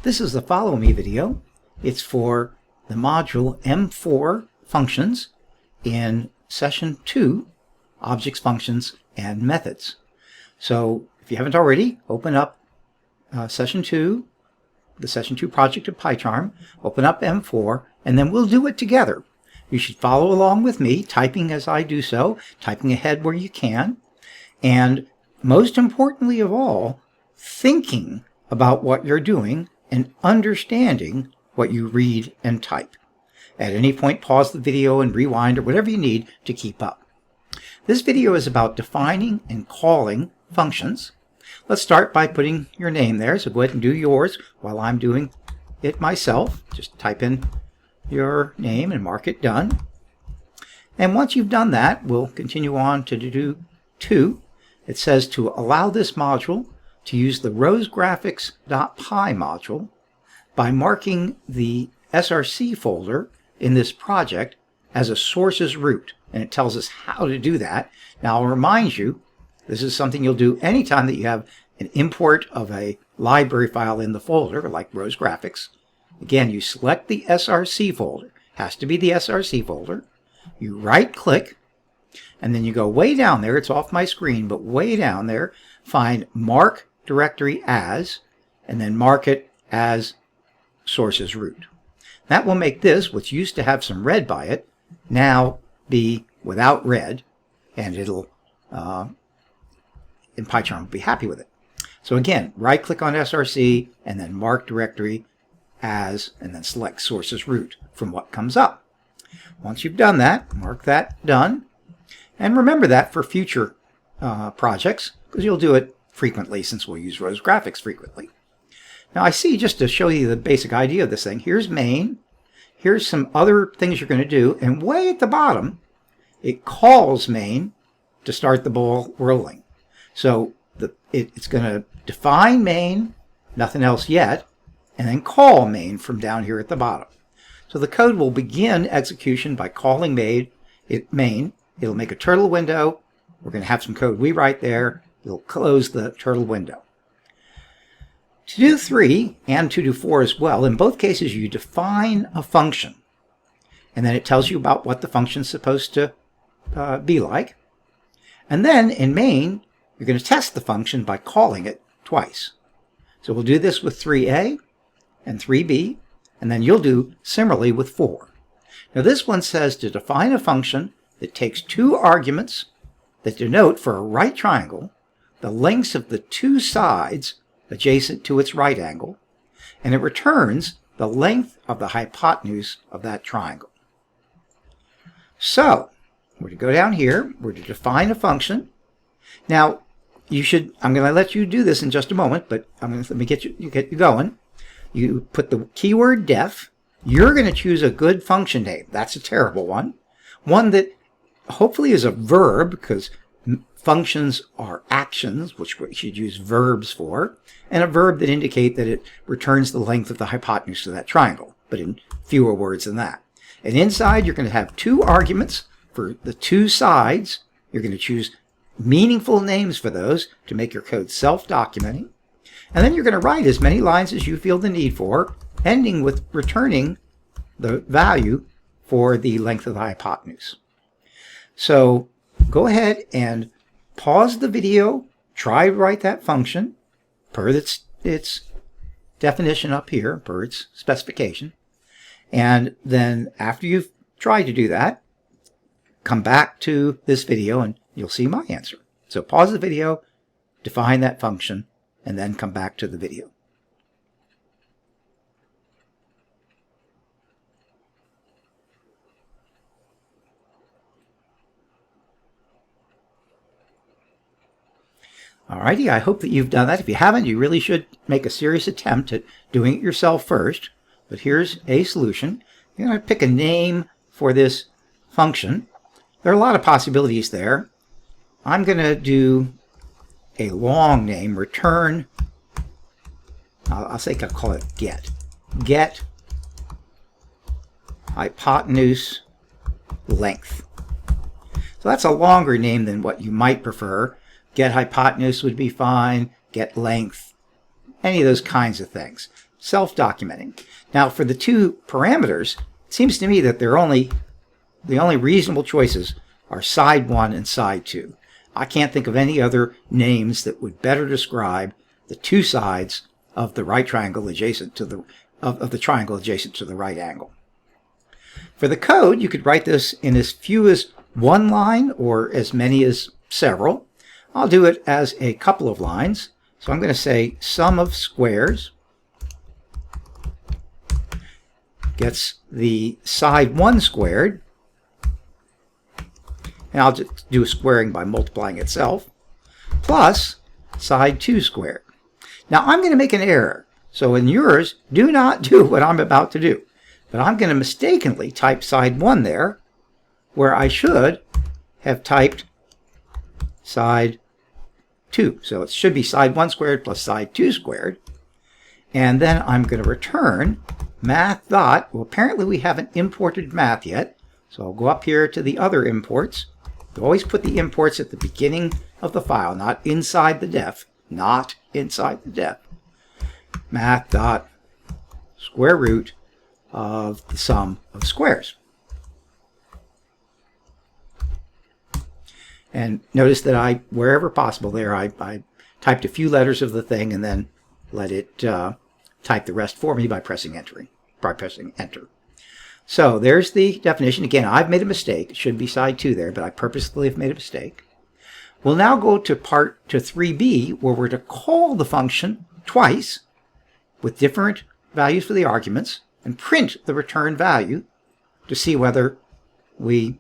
This is the Follow Me video. It's for the module M4 Functions in Session 2, Objects, Functions, and Methods. So if you haven't already, open up Session 2, the Session 2 project of PyCharm, open up M4, and then we'll do it together. You should follow along with me, typing as I do so, typing ahead where you can, and most importantly of all, thinking about what you're doing and understanding what you read and type. At any point, pause the video and rewind or whatever you need to keep up. This video is about defining and calling functions. Let's start by putting your name there, so go ahead and do yours while I'm doing it myself. Just type in your name and mark it done. And once you've done that, we'll continue on to do 2. It says to allow this module to use the rosgraphics.py module by marking the SRC folder in this project as a sources root. And it tells us how to do that. Now I'll remind you, this is something you'll do anytime that you have an import of a library file in the folder, like rosgraphics. Again, you select the SRC folder. Has to be the SRC folder. You right-click, and then you go way down there. It's off my screen, but way down there, find Mark Directory As, and then mark it as sources root. That will make this, which used to have some red by it, now be without red, and it'll, in PyCharm, will be happy with it. So again, right-click on SRC, and then mark Directory As, and then select sources root from what comes up. Once you've done that, mark that done, and remember that for future projects, because you'll do it frequently since we'll use rosgraphics frequently. Now I see, just to show you the basic idea of this thing, here's main, here's some other things you're going to do, and way at the bottom, it calls main to start the ball rolling. So it's going to define main, nothing else yet, and then call main from down here at the bottom. So the code will begin execution by calling main. It'll make a turtle window. We're going to have some code we write there. It'll close the turtle window. To do 3 and to do 4 as well, in both cases you define a function. And then it tells you about what the function's supposed to be like. And then in main, you're going to test the function by calling it twice. So we'll do this with 3a and 3b, and then you'll do similarly with 4. Now this one says to define a function that takes 2 arguments that denote for a right triangle the lengths of the 2 sides adjacent to its right angle, and it returns the length of the hypotenuse of that triangle. So we're to go down here, we're to define a function. Now I'm going to let you do this in just a moment, but let me get you going. You put the keyword def. You're going to choose a good function name. That's a terrible one. One that hopefully is a verb, because functions are actions, which we should use verbs for, and a verb that indicate that it returns the length of the hypotenuse of that triangle, but in fewer words than that. And inside, you're going to have 2 arguments for the 2 sides. You're going to choose meaningful names for those to make your code self-documenting. And then you're going to write as many lines as you feel the need for, ending with returning the value for the length of the hypotenuse. So go ahead and pause the video, try to write that function per its definition up here, per its specification. And then after you've tried to do that, come back to this video and you'll see my answer. So pause the video, define that function, and then come back to the video. Alrighty, I hope that you've done that. If you haven't, you really should make a serious attempt at doing it yourself first. But here's a solution. You're going to pick a name for this function. There are a lot of possibilities there. I'm going to do a long name, return, I'll call it get. Get hypotenuse length. So that's a longer name than what you might prefer. Get hypotenuse would be fine, get length, any of those kinds of things. self-documenting. Now for the two parameters, it seems to me that the only reasonable choices are side 1 and side 2. I can't think of any other names that would better describe the two sides of the right triangle adjacent to the of the triangle adjacent to the right angle. For the code, you could write this in as few as one line or as many as several. I'll do it as a couple of lines. So I'm going to say sum of squares gets the side 1 squared, and I'll just do a squaring by multiplying itself, plus side 2 squared. Now I'm going to make an error. So in yours, do not do what I'm about to do. But I'm going to mistakenly type side 1 there, where I should have typed side 2. So it should be side 1 squared plus side 2 squared. And then I'm going to return math dot. Well, apparently we haven't imported math yet. So I'll go up here to the other imports. You always put the imports at the beginning of the file, not inside the def. Not inside the def. Math dot square root of the sum of squares. And notice that wherever possible there, I typed a few letters of the thing and then let it type the rest for me by pressing enter. So there's the definition. Again, I've made a mistake. It should be side 2 there, but I purposefully have made a mistake. We'll now go to 3b, where we're to call the function twice with different values for the arguments and print the return value to see whether we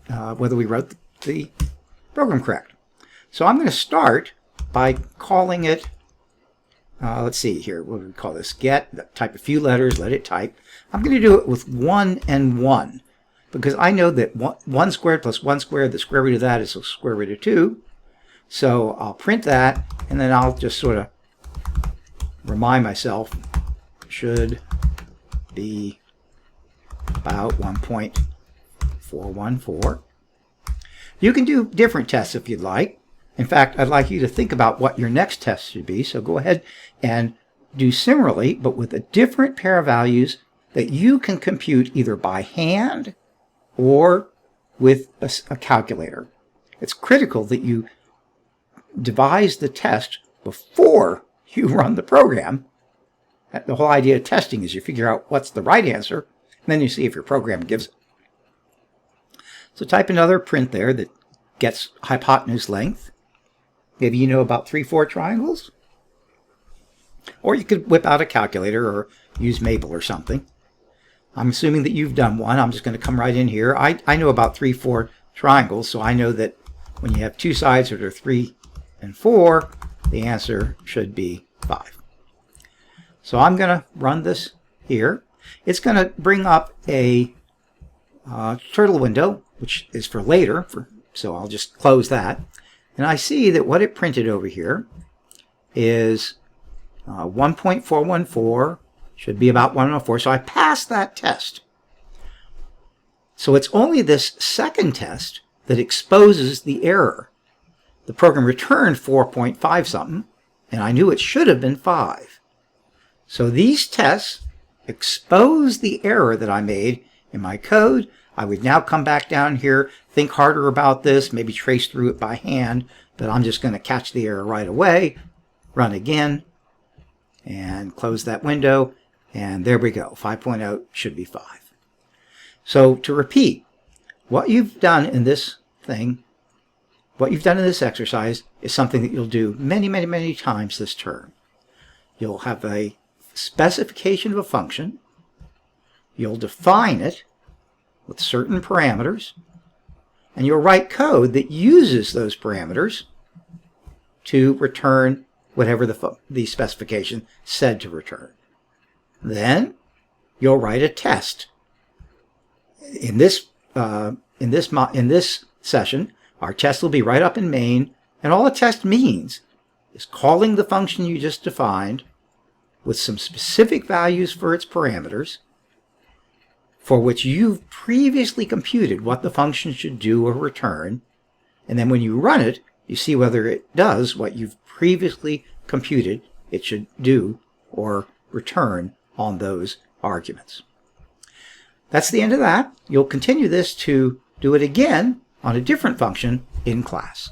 wrote the program correct. So I'm going to start by calling it, let's see here, what do we call this? Get, type a few letters, let it type. I'm going to do it with 1 and 1 because I know that 1 squared plus 1 squared, the square root of that is the square root of 2. So I'll print that, and then I'll just sort of remind myself, should be about 1.414. You can do different tests if you'd like. In fact, I'd like you to think about what your next test should be. So go ahead and do similarly, but with a different pair of values that you can compute either by hand or with a calculator. It's critical that you devise the test before you run the program. The whole idea of testing is you figure out what's the right answer, and then you see if your program gives it. So type another print there that gets hypotenuse length. Maybe you know about 3/4 triangles. Or you could whip out a calculator or use Mabel or something. I'm assuming that you've done one. I'm just going to come right in here. I know about 3/4 triangles, so I know that when you have two sides that are 3 and 4, the answer should be 5. So I'm going to run this here. It's going to bring up a turtle window, which is for later, so I'll just close that. And I see that what it printed over here is 1.414, should be about 104, so I passed that test. So it's only this second test that exposes the error. The program returned 4.5 something, and I knew it should have been 5. So these tests expose the error that I made in my code. I would now come back down here, think harder about this, maybe trace through it by hand, but I'm just going to catch the error right away, run again, and close that window, and there we go. 5.0 should be 5. So to repeat, what you've done in this thing, what you've done in this exercise is something that you'll do many, many, many times this term. You'll have a specification of a function. You'll define it with certain parameters, and you'll write code that uses those parameters to return whatever the specification said to return. Then you'll write a test. In this session, our test will be right up in main, and all a test means is calling the function you just defined with some specific values for its parameters, for which you've previously computed what the function should do or return, and then when you run it, you see whether it does what you've previously computed it should do or return. return on those arguments. That's the end of that. You'll continue this to do it again on a different function in class.